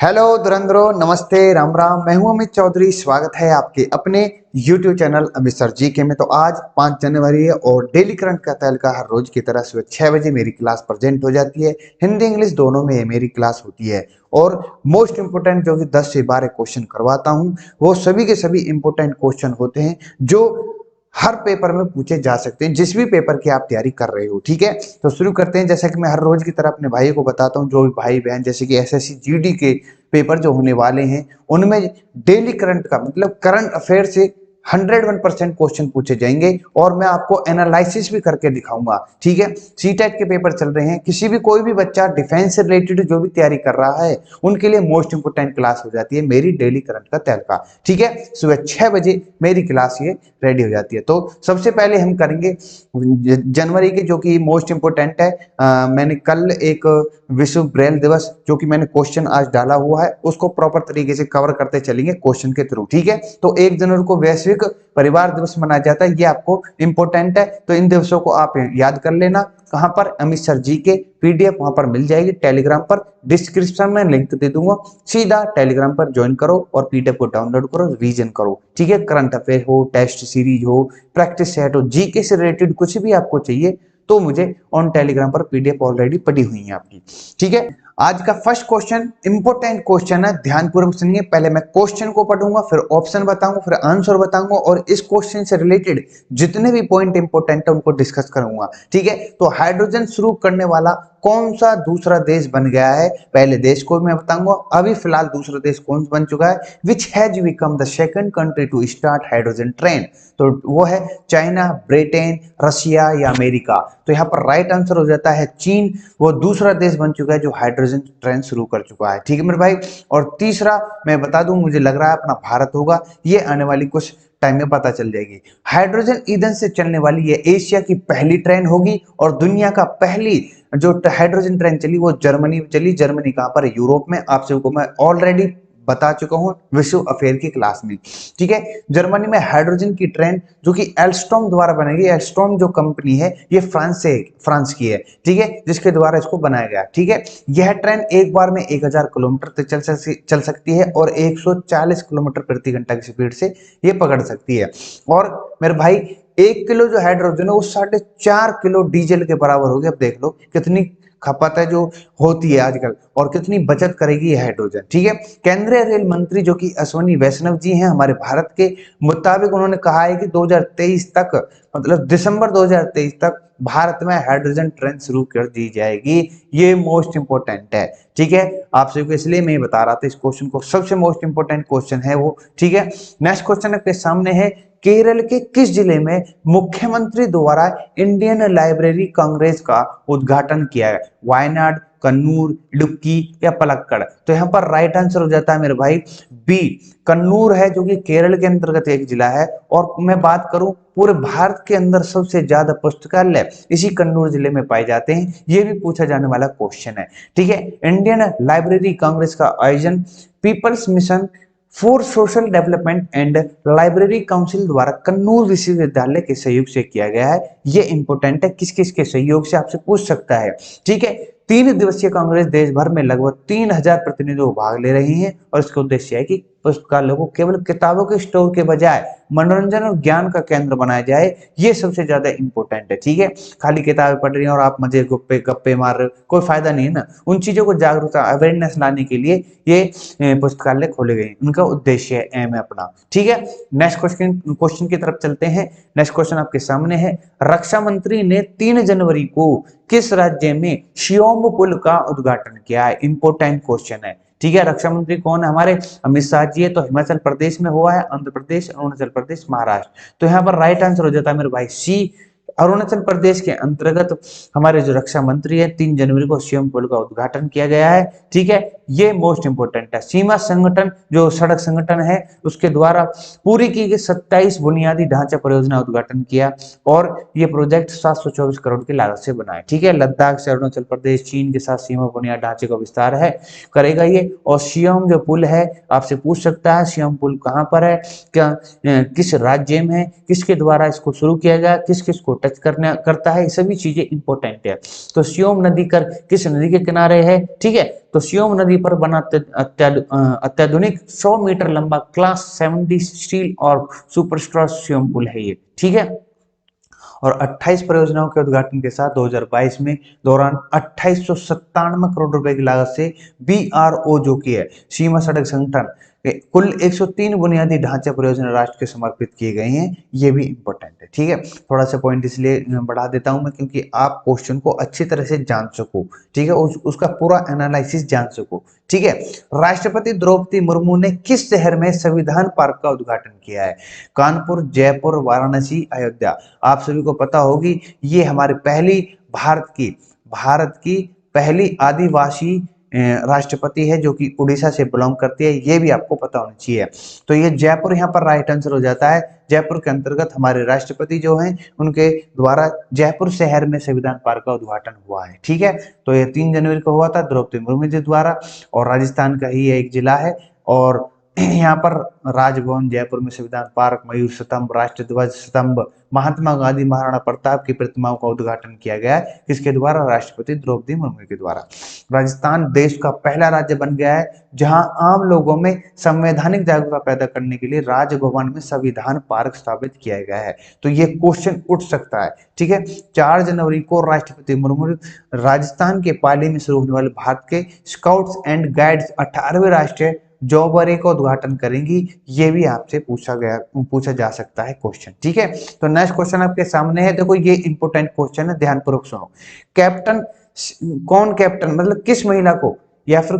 Hello धुरंधरो, नमस्ते, राम राम। मैं हूं अमित चौधरी। स्वागत है आपके अपने YouTube चैनल अमित सर जी के में। तो आज 5 जनवरी है और डेली करंट का तहलका हर रोज की तरह सुबह 6 बजे मेरी क्लास प्रेजेंट हो जाती है। हिंदी इंग्लिश दोनों में मेरी क्लास होती है और मोस्ट इंपोर्टेंट जो कि 10 से 12 क्वेश्चन करवाता हूं, वो सभी के सभी इंपोर्टेंट क्वेश्चन होते हैं जो हर पेपर में पूछे जा सकते हैं, जिस भी पेपर की आप तैयारी कर रहे हो। ठीक है, तो शुरू करते हैं। जैसा कि मैं हर रोज की तरह अपने भाई को बताता हूँ, जो भी भाई बहन जैसे कि एसएससी जीडी के पेपर जो होने वाले हैं, उनमें डेली करंट का मतलब करंट अफेयर से 101% क्वेश्चन पूछे जाएंगे और मैं आपको एनालिसिस भी करके दिखाऊंगा। ठीक है, सीटेट के पेपर चल रहे हैं, किसी भी कोई भी बच्चा डिफेंस से रिलेटेड जो भी तैयारी कर रहा है उनके लिए मोस्ट इंपोर्टेंट क्लास हो जाती है मेरी डेली करंट का तहलका। ठीक है, सुबह 6 बजे मेरी क्लास ये रेडी हो जाती है। तो सबसे पहले हम करेंगे जनवरी के, जो कि मोस्ट इंपोर्टेंट है। मैंने कल एक विश्व ब्रेल दिवस जो कि मैंने क्वेश्चन आज डाला हुआ है, उसको प्रॉपर तरीके से कवर करते चलेंगे क्वेश्चन के थ्रू। ठीक है, तो 1 जनवरी को वैश्विक परिवार दिवस मनाया जाता है, ये आपको इंपॉर्टेंट है। तो इन दिवसों को आप याद कर लेना। कहां पर? अमित सर जी के पीडीएफ वहां पर मिल जाएगी टेलीग्राम पर, डिस्क्रिप्शन में लिंक दे दूंगा, सीधा टेलीग्राम पर ज्वाइन करो और पीडीएफ को डाउनलोड करो, रिवीजन करो। ठीक है, करंट अफेयर हो, टेस्ट सीरीज हो, प्रैक्टिस सेट हो, जीके से रिलेटेड कुछ भी आपको चाहिए तो मुझे ऑन टेलीग्राम पर पीडीएफ ऑलरेडी पड़ी हुई है आपकी। ठीक है, आज का फर्स्ट क्वेश्चन इंपोर्टेंट क्वेश्चन है, ध्यानपूर्वक सुनिए। पहले मैं क्वेश्चन को पढ़ूंगा, फिर ऑप्शन बताऊंगा, फिर आंसर बताऊंगा और इस क्वेश्चन से रिलेटेड जितने भी पॉइंट इंपोर्टेंट है उनको डिस्कस करूंगा। ठीक है, तो हाइड्रोजन शुरू करने वाला कौन सा दूसरा देश बन गया है? पहले देश को मैं बताऊंगा, अभी फिलहाल दूसरा देश कौन बन चुका है। Which has become the second country to start hydrogen train? तो वो है चाइना, ब्रिटेन, रशिया या अमेरिका। तो यहाँ पर राइट आंसर हो जाता है चीन। वो दूसरा देश बन चुका है जो हाइड्रोजन ट्रेन शुरू कर चुका है। ठीक है मेरे भाई। और तीसरा मैं बता दूं, मुझे लग रहा है अपना भारत होगा, ये आने वाली कुछ टाइम में पता चल जाएगी। हाइड्रोजन ईंधन से चलने वाली ये एशिया की पहली ट्रेन होगी और दुनिया का पहली जो हाइड्रोजन ट्रेन चली वो जर्मनी में चली। जर्मनी कहां पर? यूरोप में। आप सबको मैं ऑलरेडी बता चुका हूं विश्व अफेयर की क्लास में। ठीक है, जर्मनी में हाइड्रोजन की ट्रेन जो कि एल्स्टॉम द्वारा बनेगी। एल्स्टॉम जो कंपनी है ये फ्रांस की है। ठीक है, जिसके द्वारा इसको बनाया गया। ठीक है, यह ट्रेन एक बार में 1000 किलोमीटर तक चल सकती है और 140 किलोमीटर प्रति घंटा की स्पीड से ये पकड़ सकती है। और मेरे भाई 1 किलो जो हाइड्रोजन है वो 4.5 किलो डीजल के बराबर होगी। अब देख लो कितनी खपत है जो होती है आजकल और कितनी बचत करेगी ये हाइड्रोजन। ठीक है, केंद्रीय रेल मंत्री जो कि अश्विनी वैष्णव जी हैं हमारे भारत के मुताबिक, उन्होंने कहा है कि 2023 तक, मतलब दिसंबर 2023 तक भारत में हाइड्रोजन ट्रेन शुरू कर दी जाएगी। ये मोस्ट इंपोर्टेंट है। ठीक है, आप सभी को इसलिए मैं बता रहा था इस क्वेश्चन को, सबसे मोस्ट इंपोर्टेंट क्वेश्चन है वो। ठीक है, नेक्स्ट क्वेश्चन आपके सामने है, केरल के किस जिले में मुख्यमंत्री द्वारा इंडियन लाइब्रेरी कांग्रेस का उद्घाटन किया है? वायनाड, कन्नूर, इडुक्की या पलक्कड़? तो यहाँ पर राइट आंसर हो जाता है मेरे भाई बी, कन्नूर है, जो कि केरल के अंतर्गत एक जिला है। और मैं बात करूं पूरे भारत के अंदर सबसे ज्यादा पुस्तकालय इसी कन्नूर जिले में पाए जाते हैं, ये भी पूछा जाने वाला क्वेश्चन है। ठीक है, इंडियन लाइब्रेरी कांग्रेस का आयोजन people's mission for social development and library council द्वारा कन्नूर विश्वविद्यालय के सहयोग से किया गया है। ये इंपोर्टेंट है, किस किस के सहयोग से आपसे पूछ सकता है। ठीक है, 3 दिवसीय कांग्रेस देश भर में लगभग 3000 प्रतिनिधि भाग ले रहे हैं और इसका उद्देश्य है कि पुस्तकालयों को केवल किताबों के स्टोर के बजाय मनोरंजन और ज्ञान का केंद्र बनाया जाए। ये सबसे ज्यादा इंपॉर्टेंट है। ठीक है, खाली किताबें पढ़ रही हैं और आप मजे गुप्पे गप्पे मार रहे हो, कोई फायदा नहीं है ना। उन चीजों को जागरूकता अवेयरनेस लाने के लिए ये पुस्तकालय खोले गए, उनका उद्देश्य है, एम है अपना। ठीक है, नेक्स्ट क्वेश्चन की तरफ चलते हैं। नेक्स्ट क्वेश्चन आपके सामने है, रक्षा मंत्री ने 3 जनवरी को किस राज्य में शियोम पुल का उद्घाटन किया है? इंपोर्टेंट क्वेश्चन है। ठीक है, रक्षा मंत्री कौन है? हमारे अमित शाह जी है। तो हिमाचल प्रदेश में हुआ है, आंध्र प्रदेश, अरुणाचल प्रदेश, महाराष्ट्र। तो यहाँ पर राइट आंसर हो जाता है मेरे भाई सी, अरुणाचल प्रदेश के अंतर्गत हमारे जो रक्षा मंत्री है 3 जनवरी को शियोम पुल का उद्घाटन किया गया है। ठीक है, ये मोस्ट इंपोर्टेंट है। सीमा संगठन जो सड़क संगठन है उसके द्वारा पूरी की गई 27 बुनियादी ढांचा परियोजना उद्घाटन किया और ये प्रोजेक्ट 724 करोड़ की लागत से बना है। ठीक है, लद्दाख से अरुणाचल प्रदेश चीन के साथ सीमा बुनियादी ढांचे का विस्तार है करेगा ये। और शियोम जो पुल है आपसे पूछ सकता है शियोम पुल कहाँ पर है, क्या किस राज्य में है, किसके द्वारा इसको शुरू किया गया, किस किस को टच करता है, ये सभी चीजें इंपॉर्टेंट है। तो शियोम नदी कर किस नदी के किनारे है? ठीक है, तो सियोम नदी पर बना अत्याधुनिक 100 मीटर लंबा क्लास 70 स्टील और सुपर स्ट्रॉ सियोम पुल है ये, ठीक है। और 28 परियोजनाओं के उद्घाटन के साथ 2022 में दौरान 2897 करोड़ रुपए की लागत से BRO जो की है सीमा सड़क संगठन कुल 103 बुनियादी ढांचा परियोजना राष्ट्र के समर्पित किए गए हैं। ये भी इंपॉर्टेंट है, ठीक है। थोड़ा सा पॉइंट इसलिए बढ़ा देता हूं मैं क्योंकि आप क्वेश्चन को अच्छी तरह से जान सको, ठीक है, उसका पूरा एनालिसिस जान सको, ठीक है। राष्ट्रपति द्रौपदी मुर्मू ने किस शहर में संविधान पार्क का उद्घाटन किया है? कानपुर, जयपुर, वाराणसी, अयोध्या। आप सभी को पता होगी ये हमारी भारत की पहली आदिवासी राष्ट्रपति है जो कि उड़ीसा से बिलोंग करती है, ये भी आपको पता होना चाहिए। तो ये जयपुर यहाँ पर राइट आंसर हो जाता है। जयपुर के अंतर्गत हमारे राष्ट्रपति जो हैं उनके द्वारा जयपुर शहर में संविधान पार्क का उद्घाटन हुआ है, ठीक है। तो ये 3 जनवरी को हुआ था द्रौपदी मुर्मू जी द्वारा, और राजस्थान का ही एक जिला है। और यहाँ पर राजभवन जयपुर में संविधान पार्क, मयूर स्तंभ, राष्ट्र ध्वज स्तंभ, महात्मा गांधी, महाराणा प्रताप की प्रतिमाओं का उद्घाटन किया गया है। किसके द्वारा? राष्ट्रपति द्रौपदी मुर्मू के द्वारा। राजस्थान देश का पहला राज्य बन गया है जहां आम लोगों में संवैधानिक जागरूकता पैदा करने के लिए राजभवन में संविधान पार्क स्थापित किया गया है। तो ये क्वेश्चन उठ सकता है, ठीक है। 4 जनवरी को राष्ट्रपति मुर्मू राजस्थान के पाली में शुरू होने वाले भारत के स्काउट्स एंड गाइड्स 18वें राष्ट्रीय जौबरे का उद्घाटन करेंगी। ये भी आपसे पूछा जा सकता है क्वेश्चन, ठीक है। तो नेक्स्ट क्वेश्चन आपके सामने है, देखो ये इंपोर्टेंट क्वेश्चन है, ध्यानपूर्वक सुनो। कौन कैप्टन, मतलब किस महिला को या फिर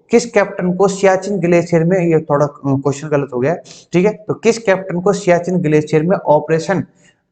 किस कैप्टन को सियाचिन ग्लेशियर में, ये थोड़ा क्वेश्चन गलत हो गया, ठीक है। तो किस कैप्टन को सियाचिन ग्लेशियर में ऑपरेशन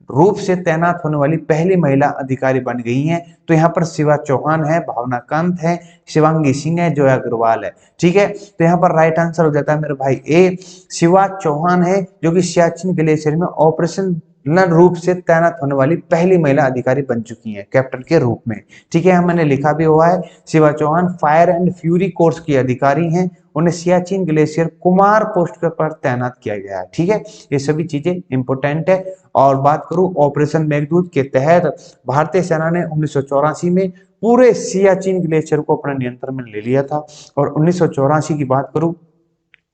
रूप से तैनात होने वाली पहली महिला अधिकारी बन गई हैं? तो यहाँ पर शिवा चौहान है, भावना कांत है, शिवांगी सिंह है, जोया अग्रवाल है, ठीक है। तो यहाँ पर राइट आंसर हो जाता है मेरे भाई ए, शिवा चौहान है जो कि सियाचिन ग्लेशियर में ऑपरेशन रूप से तैनात होने वाली पहली महिला अधिकारी बन चुकी हैं कैप्टन के रूप में, ठीक है। मैंने लिखा भी हुआ है, Shiva Chauhan fire and fury corps की अधिकारी हैं, उन्हें सियाचिन ग्लेशियर कुमार पोस्ट पर तैनात किया गया है, ठीक है। ये सभी चीजें इंपोर्टेंट है। और बात करूं ऑपरेशन मेघदूत के तहत भारतीय सेना ने 1984 में पूरे सियाचिन ग्लेशियर को अपने नियंत्रण में ले लिया था। और 1984 की बात करूं,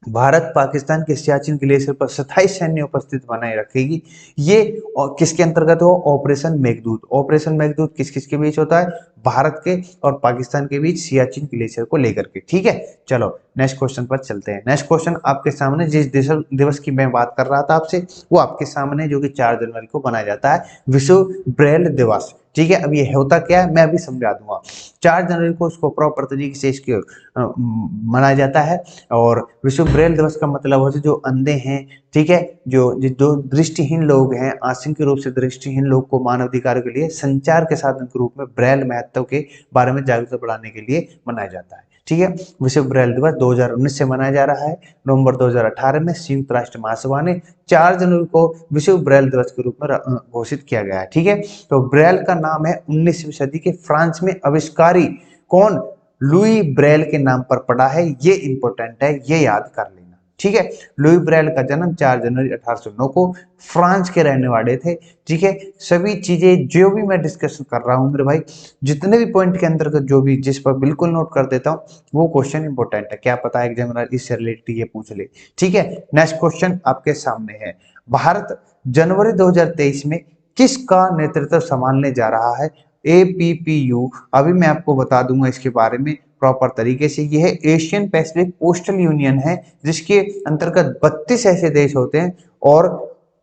भारत पाकिस्तान के सियाचिन ग्लेशियर पर 27 सैन्य उपस्थित बनाए रखेगी। ये किसके अंतर्गत हो? ऑपरेशन मेघदूत। ऑपरेशन मेघदूत किस किस के बीच होता है? भारत के और पाकिस्तान के बीच सियाचिन ग्लेशियर को लेकर के, ठीक है। चलो नेक्स्ट क्वेश्चन पर चलते हैं। नेक्स्ट क्वेश्चन आपके सामने, जिस दिवस की मैं बात कर रहा था आपसे, वो आपके सामने, जो कि 4 जनवरी को मनाया जाता है, विश्व ब्रेल दिवस, ठीक है। अब ये होता क्या है मैं अभी समझा दूंगा। 4 जनवरी को उसको प्रॉपर तरीके से इसके मनाया जाता है। और विश्व ब्रेल दिवस का मतलब होता है जो अंधे हैं, ठीक है, जो दृष्टिहीन लोग हैं, आंशिक रूप से दृष्टिहीन लोग को मानवाधिकार के लिए संचार के साधन के रूप में ब्रेल महत्व के बारे में जागरूकता बढ़ाने के लिए मनाया जाता है, ठीक है। विश्व ब्रेल दिवस 2019 से मनाया जा रहा है। नवंबर 2018 में संयुक्त राष्ट्र महासभा ने 4 जनवरी को विश्व ब्रेल दिवस के रूप में घोषित किया गया है, ठीक है। तो ब्रेल का नाम है 19वीं सदी के फ्रांस में आविष्कारी कौन? लुई ब्रेल के नाम पर पड़ा है। ये इंपॉर्टेंट है, ये याद कर लेना, ठीक है। लुई ब्रेल का जन्म 4 जनवरी 1809 को फ्रांस के रहने वाले थे, ठीक है। सभी चीजें जो भी मैं डिस्कशन कर रहा हूं मेरे भाई, जितने भी पॉइंट के अंतर्गत जो भी जिस पर बिल्कुल नोट कर देता हूं, वो क्वेश्चन इंपॉर्टेंट है। क्या पता है एग्जामिनर इससे रिलेटेड ये पूछ ले, ठीक है। नेक्स्ट क्वेश्चन आपके सामने है, भारत जनवरी 2023 में किसका नेतृत्व संभालने जा रहा है? APPU, अभी मैं आपको बता दूंगा इसके बारे में प्रॉपर तरीके से। यह है एशियन पैसिफिक पोस्टल यूनियन है, जिसके अंतर्गत 32 ऐसे देश होते हैं और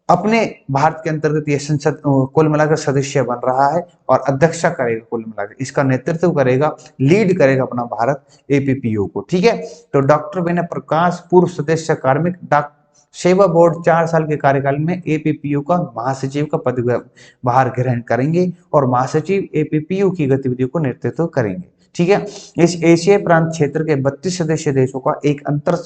अपने भारत के अंतर्गत यह संसद कुल मिलाकर सदस्य बन रहा है और अध्यक्षता करेगा, कुल मिलाकर इसका नेतृत्व करेगा, लीड करेगा अपना भारत APPU को, ठीक है। तो डॉक्टर विनय प्रकाश पूर्व सदस्य कार्मिक सेवा बोर्ड 4 साल के कार्यकाल में APPU का महासचिव का पदभार ग्रहण करेंगे और महासचिव APPU की गतिविधियों को नेतृत्व करेंगे, ठीक है। इस एशियाई प्रांत क्षेत्र के 32 सदस्य देशों का एक अंतर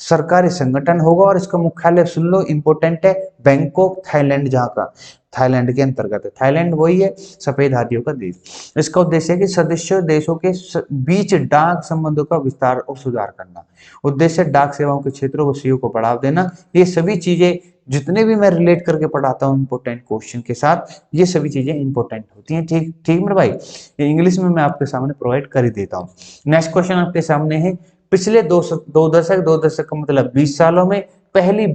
सरकारी संगठन होगा और इसका मुख्यालय सुन लो इंपोर्टेंट है, बैंकॉक थाईलैंड, जहां का थाईलैंड के अंतर्गत है। थाईलैंड वही है सफेद हाथियों का देश। इसका उद्देश्य है कि सदस्य देशों के बीच डाक संबंधों का विस्तार और सुधार करना। उद्देश्य डाक सेवाओं के क्षेत्रों को सहयोग को बढ़ावा देना। ये सभी चीजें जितने भी मैं रिलेट करके पढ़ाता हूँ इंपॉर्टेंट क्वेश्चन के साथ, ये सभी चीजें इंपॉर्टेंट होती हैं। ठीक ठीक मेरे भाई, ये इंग्लिश में मैं आपके सामने प्रोवाइड कर ही देता हूँ। नेक्स्ट क्वेश्चन आपके सामने है, पिछले दो दशक का मतलब 20 सालों में पहली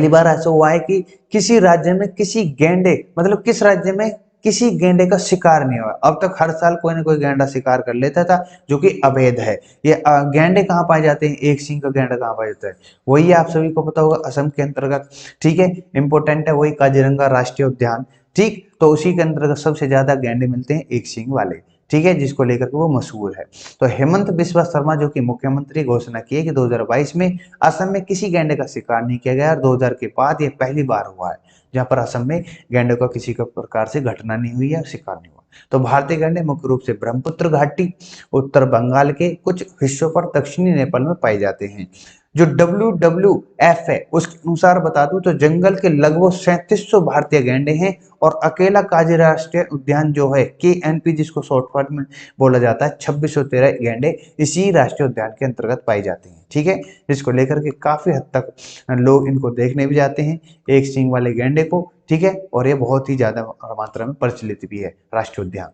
बार ऐसा हुआ है कि किसी राज्य में किसी गेंडे, मतलब किस राज्य में किसी गेंडे का शिकार नहीं हुआ। अब तक हर साल कोई ना कोई गेंडा शिकार कर लेता था, जो कि अवैध है। ये गेंडे कहाँ पाए जाते हैं, एक सींग का गेंडा कहाँ पाया जाता है, वही आप सभी को पता होगा, असम के अंतर्गत। ठीक है, इंपॉर्टेंट है, वही काजीरंगा राष्ट्रीय उद्यान। ठीक, तो उसी के अंतर्गत सबसे ज्यादा गेंडे मिलते हैं एक सींग वाले। ठीक है, जिसको लेकर के वो मशहूर है। तो हेमंत बिस्वा शर्मा जो कि मुख्यमंत्री, घोषणा की है कि 2022 में असम में किसी गैंडे का शिकार नहीं किया गया, और 2000 के बाद ये पहली बार हुआ है जहां पर असम में गैंडे का किसी का प्रकार से घटना नहीं हुई है, शिकार नहीं हुआ। तो भारतीय गैंडे मुख्य रूप से ब्रह्मपुत्र घाटी, उत्तर बंगाल के कुछ हिस्सों पर दक्षिणी नेपाल में पाए जाते हैं। जो WWF है उसके अनुसार बता दूं तो जंगल के लगभग 3700 भारतीय गैंडे हैं, और अकेला काजीरंगा राष्ट्रीय उद्यान जो है KNP, जिसको शॉर्ट फॉर्म में बोला जाता है, 2613 गैंडे इसी राष्ट्रीय उद्यान के अंतर्गत पाए जाते हैं। ठीक है, जिसको लेकर के काफी हद तक लोग इनको देखने भी जाते हैं, एक सींग वाले गैंडे को। ठीक है, और ये बहुत ही ज्यादा मात्रा में प्रचलित भी है राष्ट्रीय उद्यान।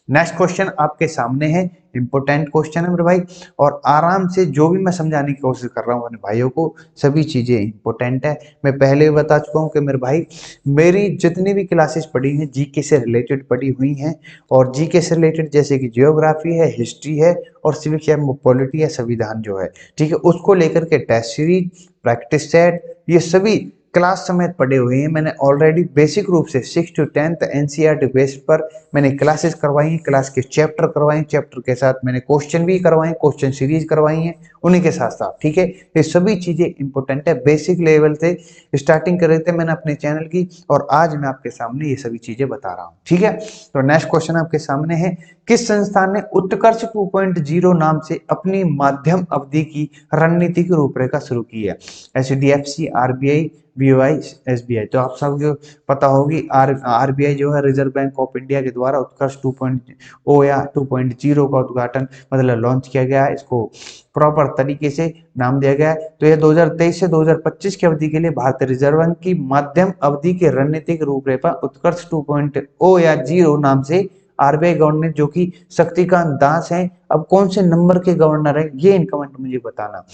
नेक्स्ट क्वेश्चन आपके सामने है, इंपोर्टेंट क्वेश्चन है मेरे भाई, और आराम से जो भी मैं समझाने की कोशिश कर रहा हूँ अपने भाइयों को, सभी चीजें इंपोर्टेंट है। मैं पहले भी बता चुका हूँ कि मेरे भाई, मेरी जितनी भी क्लासेस पढ़ी हैं जीके से रिलेटेड पढ़ी हुई हैं, और जीके से रिलेटेड जैसे कि जियोग्राफी है, हिस्ट्री है, और सिविक्स या पॉलिटी या संविधान जो है, ठीक है, उसको लेकर के टेस्ट सीरीज, प्रैक्टिस सेट, ये सभी क्लास समेत पढ़े हुए हैं। मैंने ऑलरेडी बेसिक रूप से 6 to 10th एनसीईआरटी बेस्ड पर मैंने क्लासेस करवाई हैं, क्लास के चैप्टर करवाए, चैप्टर के साथ मैंने क्वेश्चन भी करवाए, क्वेश्चन सीरीज करवाई हैं उन्हीं के साथ साथ। ठीक है, ये सभी चीजें इंपॉर्टेंट है, बेसिक लेवल से स्टार्टिंग कर रहे थे मैंने अपने चैनल की, और आज मैं आपके सामने ये सभी चीजें बता रहा हूँ। ठीक है, तो नेक्स्ट क्वेश्चन आपके सामने है, किस संस्थान ने उत्कर्ष 2.0 नाम से अपनी माध्यम अवधि की रणनीतिक रूपरेखा शुरू की है? HDFC, RBI, BOI, SBI। तो आप सबको पता होगी, RBI जो है रिजर्व बैंक ऑफ इंडिया के द्वारा उत्कर्ष 2.0 या 2.0 का उद्घाटन मतलब लॉन्च किया गया है, इसको प्रॉपर तरीके से नाम दिया गया है। तो यह 2023 से 2025 की अवधि के लिए भारतीय रिजर्व बैंक की मध्यम अवधि के रणनीतिक रूपरेखा उत्कर्ष 2.0 या 0 नाम से RBI गवर्नर जो कि शक्तिकांत दास हैं, अब कौन से नंबर के गवर्नर है ये इन कमेंट मुझे बताना।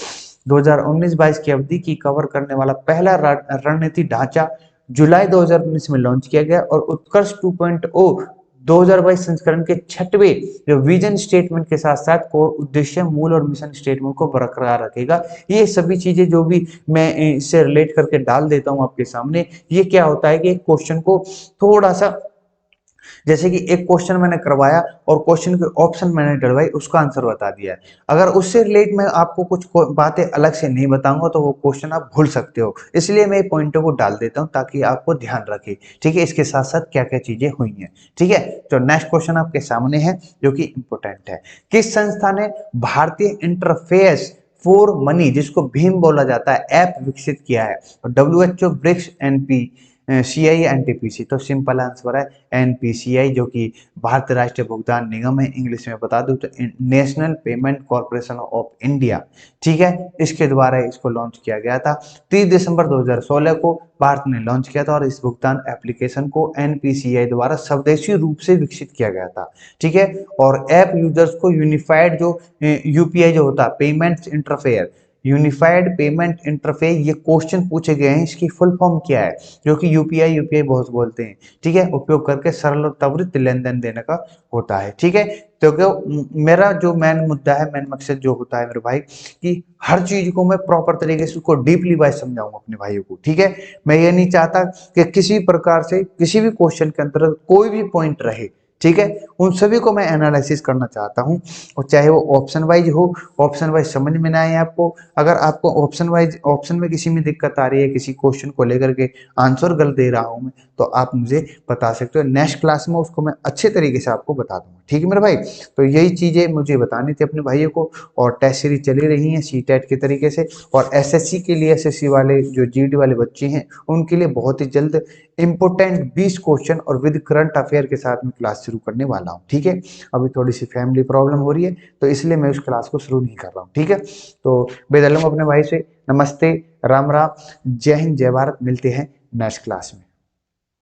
2019-22 की अवधि की कवर करने वाला पहला रणनीति ढांचा जुलाई 2019 में लॉन्च किया गया, और उत्कर्ष 2.0 2022 संस्करण के 6वें जो विजन स्टेटमेंट के साथ साथ कोर उद्देश्य, मूल और मिशन स्टेटमेंट को बरकरार रखेगा। ये सभी चीजें जो भी मैं इससे रिलेट करके डाल देता हूं आपके सामने, ये क्या होता है कि एक क्वेश्चन को थोड़ा सा, जैसे कि एक क्वेश्चन मैंने करवाया और क्वेश्चन के ऑप्शन मैंने डलवाई, उसका आंसर बता दिया है, अगर उससे रिलेट मैं आपको कुछ बातें अलग से नहीं बताऊंगा तो वो क्वेश्चन आप भूल सकते हो, इसलिए मैं पॉइंटों को डाल देता हूं ताकि आपको ध्यान रखे। ठीक है, इसके साथ साथ क्या क्या चीजें हुई हैं। ठीक है, तो नेक्स्ट क्वेश्चन आपके सामने है जो कि इंपोर्टेंट है, किस संस्था ने भारतीय इंटरफेस फॉर मनी, जिसको भीम बोला जाता है, ऐप विकसित किया है? WHO, BRICS, NP, CI, NTPC। तो सिंपल आंसर है NPCI, जो कि भारतीय राष्ट्रीय भुगतान निगम है, इंग्लिश में बता दूं तो national payment corporation of India. ठीक है, इसके द्वारा इसको लॉन्च किया गया था, 30 दिसंबर 2016 को भारत ने लॉन्च किया था, और इस भुगतान एप्लीकेशन को NPCI द्वारा स्वदेशी रूप से विकसित किया गया था। ठीक है, और ऐप यूजर्स को यूनिफाइड जो UPI जो होता है, payment interfere, unified payment interface, ये क्वेश्चन पूछे गए हैं, इसकी फुल फॉर्म क्या है, जो कि यूपीआई बहुत बोलते हैं। ठीक है, उपयोग करके सरल और त्वरित लेन देन देने का होता है। ठीक है, तो मेरा जो मेन मुद्दा है, मेन मकसद जो होता है मेरे भाई, कि हर चीज को मैं प्रॉपर तरीके से उसको डीपली वाइज समझाऊंगा अपने भाइयों को। ठीक है, मैं ये नहीं चाहता कि किसी प्रकार से किसी भी क्वेश्चन के अंतर्गत कोई भी पॉइंट रहे, ठीक है, उन सभी को मैं एनालिसिस करना चाहता हूं, और चाहे वो ऑप्शन वाइज हो, ऑप्शन वाइज समझ में ना आए आपको, अगर आपको ऑप्शन में किसी में दिक्कत आ रही है, किसी क्वेश्चन को लेकर के आंसर गलत दे रहा हूं मैं, तो आप मुझे बता सकते हो, नेक्स्ट क्लास में उसको मैं अच्छे तरीके से आपको बता दूंगा। ठीक है मेरे भाई, तो यही चीजें मुझे बतानी थी अपने भाइयों को, और टेस्ट सीरीज चली रही है CTET के तरीके से, और SSC के लिए, SSC वाले जो GD वाले बच्चे हैं उनके लिए बहुत ही जल्द इंपोर्टेंट 20 क्वेश्चन और विद करंट अफेयर के साथ में क्लास शुरू करने वाला हूँ। ठीक है, अभी थोड़ी सी फैमिली प्रॉब्लम हो रही है तो इसलिए मैं उस क्लास को शुरू नहीं कर रहा हूँ। ठीक है, तो विदा लूंगा अपने भाई से। नमस्ते, राम राम, जय हिंद, जय भारत। मिलते हैं नेक्स्ट क्लास में।